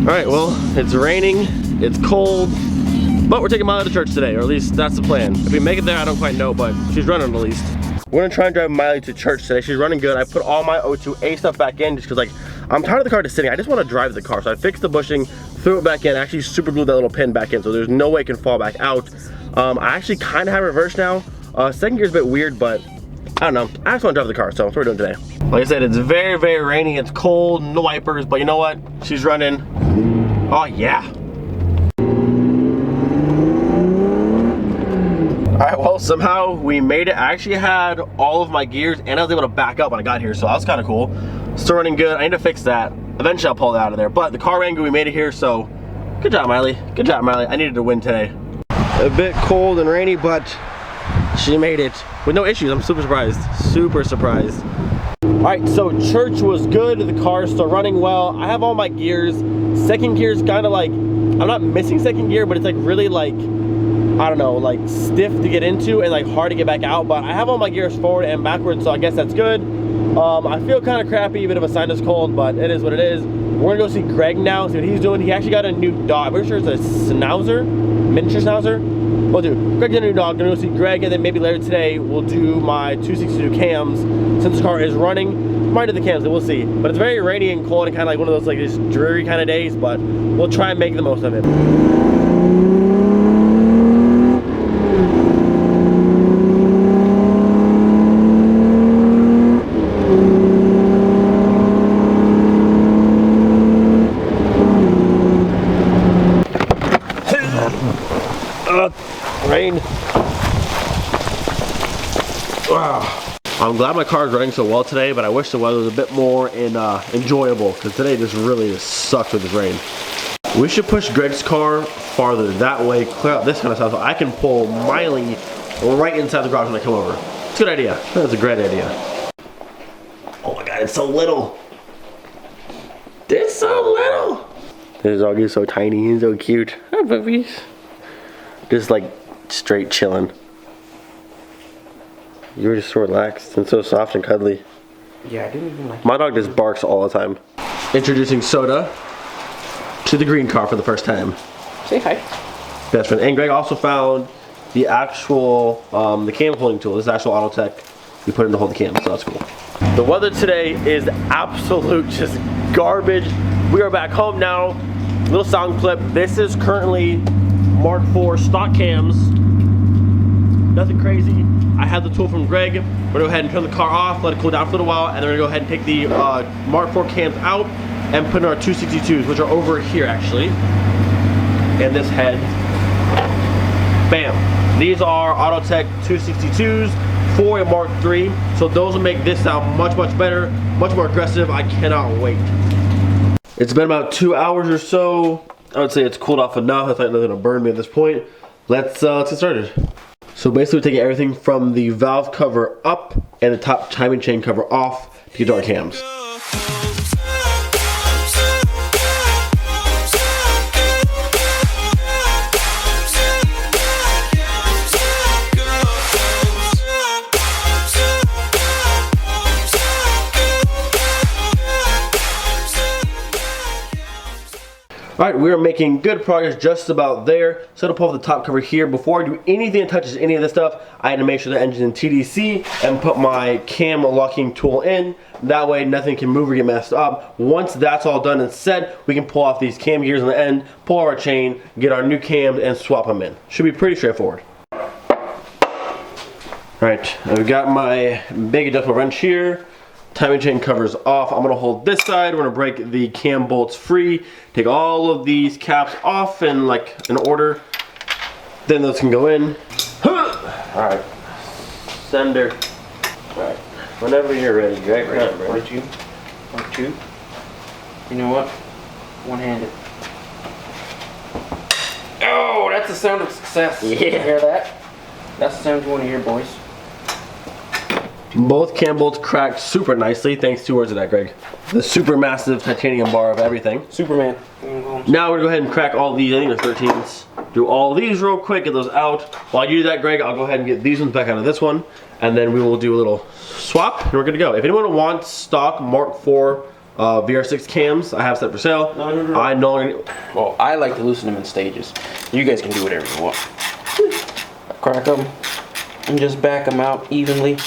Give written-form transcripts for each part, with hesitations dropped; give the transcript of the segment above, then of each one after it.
Alright, well, it's raining, it's cold, but we're taking Miley to church today, or at least that's the plan. If we make it there, I don't quite know, but she's running at least. We're gonna try and drive Miley to church today. She's running good. I put all my O2A stuff back in just because, like, I'm tired of the car just sitting. I just want to drive the car. So I fixed the bushing, threw it back in, actually super glued that little pin back in, so there's no way it can fall back out. I actually kind of have reverse now. Second gear's a bit weird, but I don't know. I just want to drive the car, so that's what we're doing today. Like I said, it's very, very rainy. It's cold, no wipers, but you know what? She's running. Oh, yeah. Alright, well, somehow we made it. I actually had all of my gears, and I was able to back up when I got here, so that was kind of cool. Still running good. I need to fix that. Eventually, I'll pull it out of there. But the car ran good. We made it here, so good job, Miley. Good job, Miley. I needed to win today. A bit cold and rainy, but she made it with no issues. I'm super surprised. Super surprised. Alright, so church was good. The car's still running well. I have all my gears. Second gear's kind of like, I'm not missing second gear, but it's like really like, I don't know, like stiff to get into and like hard to get back out. But I have all my gears forward and backwards, so I guess that's good. I feel kind of crappy, a bit of a sinus cold, but it is what it is. We're gonna go see Greg now, see what he's doing. He actually got a new dog. I'm pretty sure it's a schnauzer, miniature schnauzer. Well, dude, Greg got a new dog. Gonna go see Greg, and then maybe later today we'll do my 262 cams. Since the car is running, might do the cams, and we'll see. But it's very rainy and cold and kind of like one of those like just dreary kind of days, but we'll try and make the most of it. Rain. Wow. I'm glad my car is running so well today, but I wish the weather was a bit more enjoyable, because today just sucks with this rain. We should push Greg's car farther. That way, clear out this kind of stuff so I can pull Miley right inside the garage when I come over. It's a good idea. That's a great idea. Oh my god, it's so little. It's so little. This dog is so tiny and so cute. Hi, puppies. Just like straight chilling. You were just so relaxed and so soft and cuddly. Yeah, I didn't even like. My dog just barks all the time. Introducing Soda to the green car for the first time. Say hi. Best friend. And Greg also found the actual, the cam holding tool. This is actual Autotech. We put it in to hold the cam, so that's cool. The weather today is absolute just garbage. We are back home now. Little sound clip. This is currently Mark IV stock cams. Nothing crazy. I had the tool from Greg. We're gonna go ahead and turn the car off, let it cool down for a little while, and then we're gonna go ahead and take the Mark IV cams out and put in our 262s, which are over here actually. And this head. Bam. These are Autotech 262s for a Mark III. So those will make this sound much, much better, much more aggressive. I cannot wait. It's been about 2 hours or so. I would say it's cooled off enough. It's like nothing to burn me at this point. Let's get started. So basically we're taking everything from the valve cover up and the top timing chain cover off to get to our cams. Alright, we are making good progress, just about there. So to pull off the top cover here, before I do anything that touches any of this stuff, I had to make sure the engine's in TDC and put my cam locking tool in. That way nothing can move or get messed up. Once that's all done and set, we can pull off these cam gears on the end, pull our chain, get our new cams, and swap them in. Should be pretty straightforward. Alright, I've got my big adjustable wrench here. Timing chain covers off. I'm gonna hold this side. We're gonna break the cam bolts free. Take all of these caps off in like an order. Then those can go in. All right, sender. All right, whenever you're ready, Greg. Part two. Part two. You know what? One-handed. Oh, that's the sound of success. Yeah. You hear that? That's the sound you want to hear, boys. Both cam bolts cracked super nicely, thanks to, where's it at, Greg? The super massive titanium bar of everything. Superman. Now we're gonna go ahead and crack all these, I think they're 13s. Do all these real quick, get those out. While you do that, Greg, I'll go ahead and get these ones back out of this one, and then we will do a little swap, and we're good to go. If anyone wants stock Mark IV VR6 cams I have set for sale. No. I no longer. Well, I like to loosen them in stages. You guys can do whatever you want. Crack them and just back them out evenly.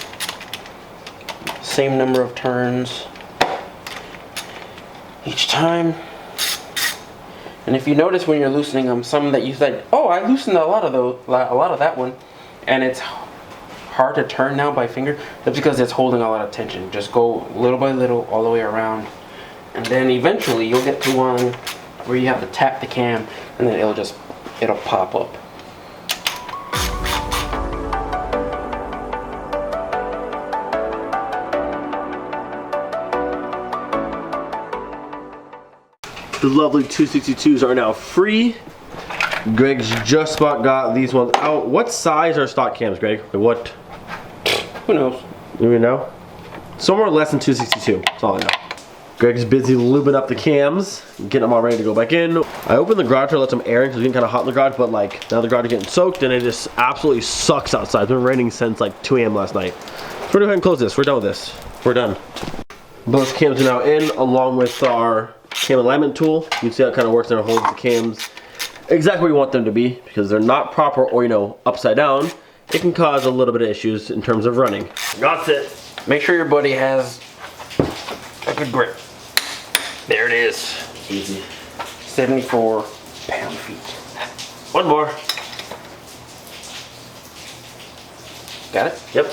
Same number of turns each time. And if you notice when you're loosening them, some that you said, "Oh, I loosened a lot of that one," and it's hard to turn now by finger, that's because it's holding a lot of tension. Just go little by little all the way around, and then eventually you'll get to one where you have to tap the cam, and then it'll pop up. The lovely 262s are now free. Greg's just about got these ones out. What size are stock cams, Greg? What? Who knows? Do we know? Somewhere less than 262. That's all I know. Greg's busy lubing up the cams, getting them all ready to go back in. I opened the garage door, let some air in because it's getting kind of hot in the garage, but like now the garage is getting soaked and it just absolutely sucks outside. It's been raining since like 2 a.m. last night. So we're gonna go ahead and close this. We're done with this. We're done. Both cams are now in along with our cam alignment tool. You can see how it kind of works and it holds the cams exactly where you want them to be, because they're not proper or, you know, upside down. It can cause a little bit of issues in terms of running. That's it. Make sure your buddy has a good grip. There it is. Easy. 74 pound-feet. One more. Got it? Yep.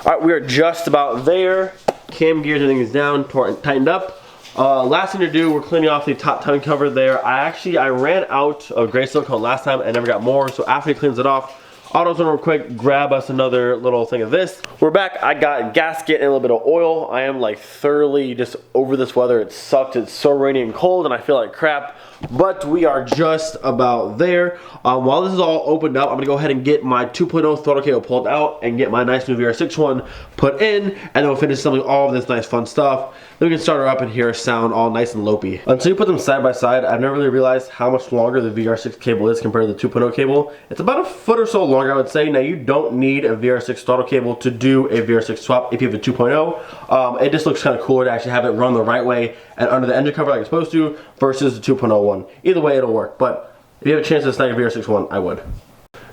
All right, we are just about there. Cam gears, everything is down, tightened up. Last thing to do, we're cleaning off the top tongue cover there. I ran out of gray silicone last time and never got more, so after he cleans it off, Auto's gonna real quick grab us another little thing of this. We're back. I got gasket and a little bit of oil. I am like thoroughly just over this weather. It sucked. It's so rainy and cold and I feel like crap, but we are just about there. While this is all opened up, I'm gonna go ahead and get my 2.0 throttle cable pulled out and get my nice new VR6 one put in, and then we'll finish assembling all of this nice fun stuff. Then we can start her up and hear her sound all nice and lopey. Until you put them side by side, I've never really realized how much longer the VR6 cable is compared to the 2.0 cable. It's about a foot or so longer, I would say. Now, you don't need a VR6 throttle cable to do a VR6 swap if you have a 2.0. It just looks kind of cooler to actually have it run the right way and under the engine cover like it's supposed to versus the 2.0 one. Either way, it'll work, but if you have a chance to snag a VR6 one, I would.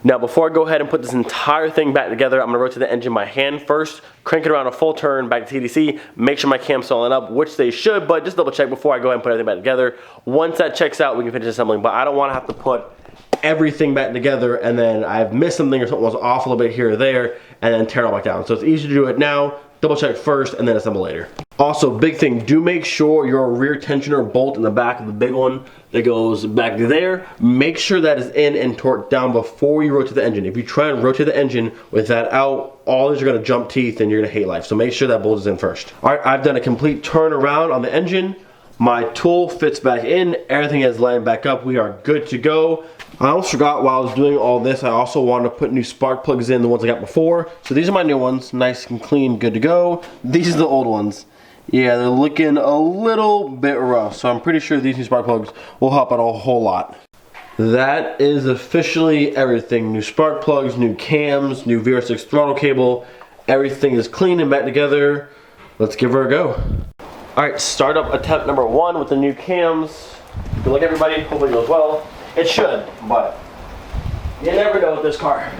Now, before I go ahead and put this entire thing back together, I'm gonna rotate the engine by hand first, crank it around a full turn back to TDC, make sure my cam's still line up, which they should, but just double check before I go ahead and put everything back together. Once that checks out, we can finish assembling, but I don't wanna have to put everything back together and then I've missed something or something was off a little bit here or there and then tear it all back down. So it's easy to do it now, double check first and then assemble later. Also, big thing, do make sure your rear tensioner bolt in the back of the big one that goes back there, make sure that is in and torqued down before you rotate the engine. If you try and rotate the engine with that out, all these are gonna jump teeth and you're gonna hate life. So make sure that bolt is in first. All right, I've done a complete turnaround on the engine. My tool fits back in, everything is lined back up, we are good to go. I almost forgot while I was doing all this, I also wanted to put new spark plugs in, the ones I got before. So these are my new ones, nice and clean, good to go. These are the old ones. Yeah, they're looking a little bit rough, so I'm pretty sure these new spark plugs will help out a whole lot. That is officially everything. New spark plugs, new cams, new VR6 throttle cable. Everything is clean and back together. Let's give her a go. All right, startup attempt number 1 with the new cams. Good luck, everybody. Hopefully it goes well. It should, but you never know with this car.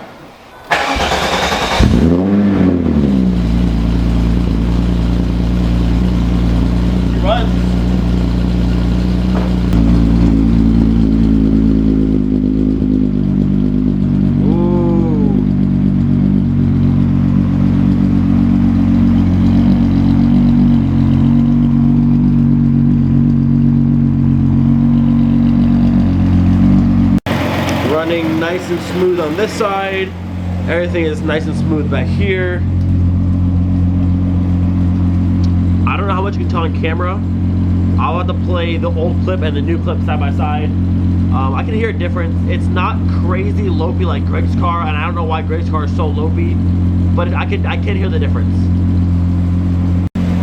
Running nice and smooth on this side. Everything is nice and smooth back here. I don't know how much you can tell on camera. I'll have to play the old clip and the new clip side by side. I can hear a difference. It's not crazy lopey like Greg's car, and I don't know why Greg's car is so lopey, but I can hear the difference.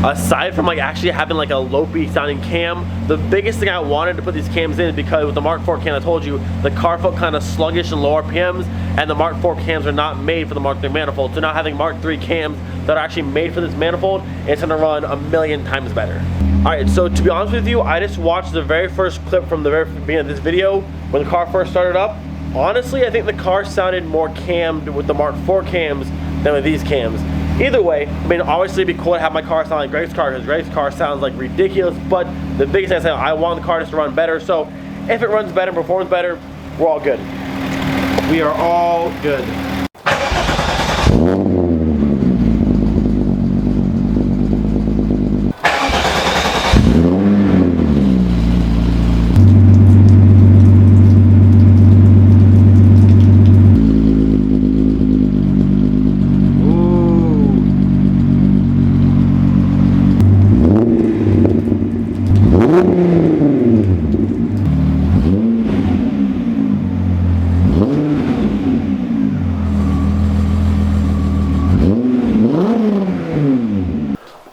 Aside from like actually having like a lopey sounding cam, the biggest thing I wanted to put these cams in is because with the Mark IV cam, I told you, the car felt kind of sluggish and low RPMs, and the Mark IV cams are not made for the Mark III manifold. So now having Mark III cams that are actually made for this manifold, it's gonna run a million times better. All right, so to be honest with you, I just watched the very first clip from the very beginning of this video when the car first started up. Honestly, I think the car sounded more cammed with the Mark IV cams than with these cams. Either way, I mean, obviously it'd be cool to have my car sound like Greg's car, because Greg's car sounds like ridiculous, but the biggest thing I want the car just to run better, so if it runs better, performs better, we're all good. We are all good.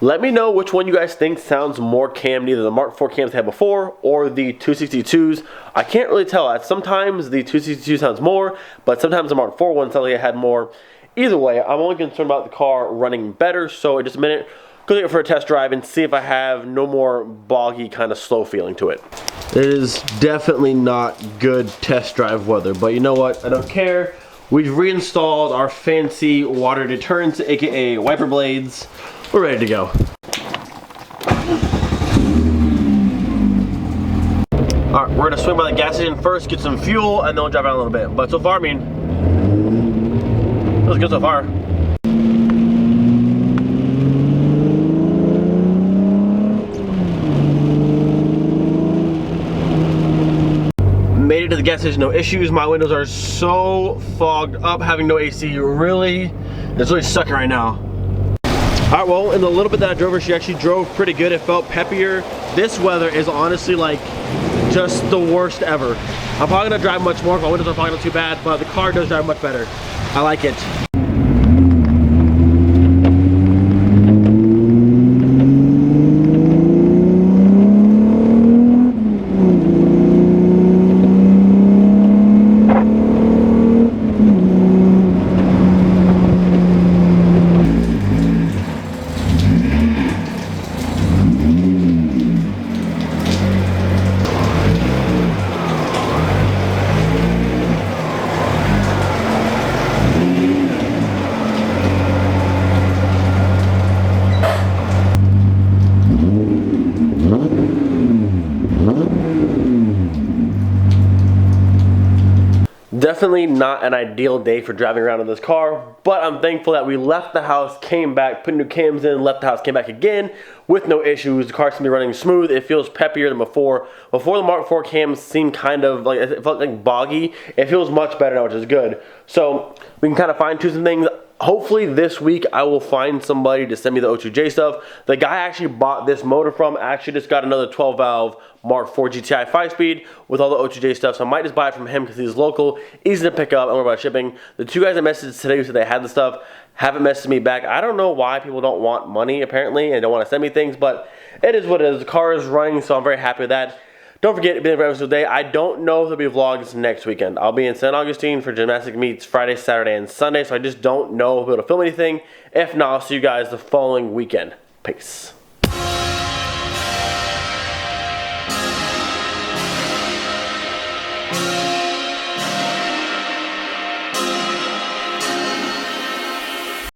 Let me know which one you guys think sounds more cammed, either the Mark IV cams they had before or the 262s. I can't really tell. Sometimes the 262 sounds more, but sometimes the Mark IV one sounds like it had more. Either way, I'm only concerned about the car running better, so in just a minute, go take it for a test drive and see if I have no more boggy kind of slow feeling to it. It is definitely not good test drive weather, but you know what? I don't care. We've reinstalled our fancy water deterrents, aka wiper blades. We're ready to go. All right, we're gonna swing by the gas station first, get some fuel, and then we'll drive around a little bit. But so far, I mean, feels good so far. Made it to the gas station, no issues. My windows are so fogged up, having no AC. It's really sucking right now. All right, well, in the little bit that I drove her, she actually drove pretty good. It felt peppier. This weather is honestly like just the worst ever. I'm probably gonna drive much more. My windows are probably not too bad, but the car does drive much better. I like it. Definitely not an ideal day for driving around in this car, but I'm thankful that we left the house, came back, put new cams in, left the house, came back again with no issues. The car's gonna be running smooth. It feels peppier than before. Before the Mark IV cams seemed kind of like, it felt like boggy. It feels much better now, which is good. So we can kind of fine tune some things. Hopefully this week I will find somebody to send me the O2J stuff. The guy I actually bought this motor from actually just got another 12 valve Mark IV GTI 5-speed with all the O2J stuff, so I might just buy it from him because he's local, easy to pick up, and worry about shipping. The two guys I messaged today who said they had the stuff haven't messaged me back. I don't know why people don't want money apparently and don't want to send me things, but it is what it is. The car is running, so I'm very happy with that. Don't forget, it's been a episode today. I don't know if there'll be vlogs next weekend. I'll be in St. Augustine for gymnastic meets Friday, Saturday, and Sunday, so I just don't know if I'll be able to film anything. If not, I'll see you guys the following weekend. Peace.